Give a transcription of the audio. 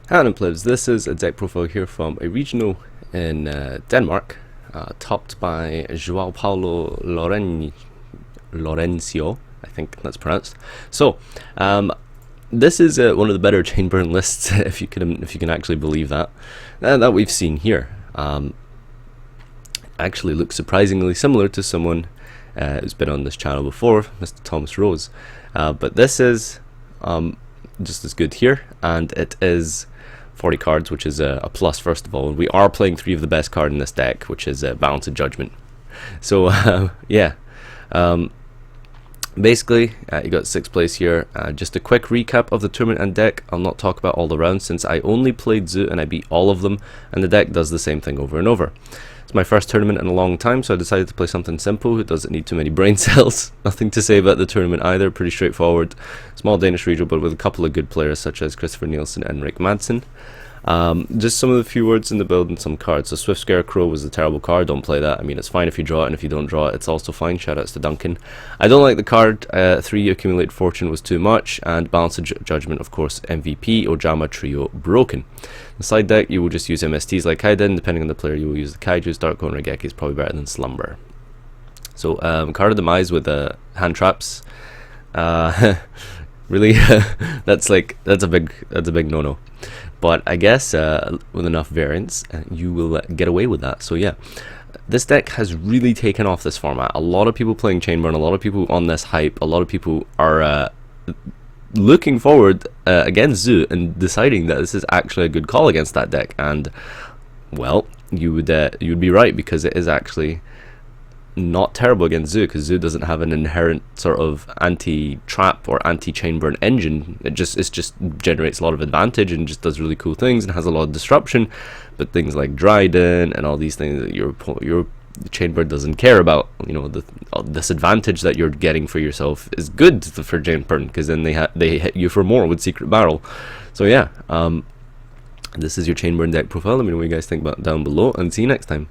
Hello plebs, this is a deck profile here from a regional in Denmark, topped by Joao Paulo Lorenzo, I think that's pronounced. So, this is one of the better chain burn lists, if you can actually believe that, that we've seen here. Actually looks surprisingly similar to someone who's been on this channel before, Mr. Thomas Rose, but this is just as good here, and it is 40 cards, which is a plus first of all. We are playing 3 of the best card in this deck, which is Balance and Judgment. So yeah, basically you got 6th place here. Just a quick recap of the tournament and deck. I'll not talk about all the rounds since I only played Zoo and I beat all of them, and the deck does the same thing over and over. It's my first tournament in a long time, so I decided to play something simple. It doesn't need too many brain cells. Nothing to say about the tournament either, pretty straightforward. Small Danish regional, but with a couple of good players such as Christopher Nielsen and Rick Madsen. Just some of the few words in the build and some cards. So Swift Scarecrow was a terrible card, don't play that. I mean, it's fine if you draw it, and if you don't draw it, it's also fine. Shoutouts to Duncan. I don't like the card. 3 Accumulate Fortune was too much, and Balance of Judgment, of course, MVP, Ojama Trio, broken. The side deck, you will just use MSTs like I did, and depending on the player, you will use the Kaijus. Dark Cone Regeki is probably better than Slumber. So, card of Demise with hand traps. Really, that's a big no-no. But I guess with enough variance, you will get away with that. So yeah, this deck has really taken off this format. A lot of people playing Chainburn, a lot of people on this hype, a lot of people are looking forward against Zoo and deciding that this is actually a good call against that deck. And well, you would be right, because it is actually not terrible against Zoo, because Zoo doesn't have an inherent sort of anti-trap or anti-chainburn engine. It just generates a lot of advantage and just does really cool things and has a lot of disruption. But things like Dryden and all these things that your chainburn doesn't care about, you know, the disadvantage that you're getting for yourself is good for chainburn, because then they hit you for more with Secret Barrel. So yeah, this is your chainburn deck profile. Let me know what you guys think about it down below, and see you next time.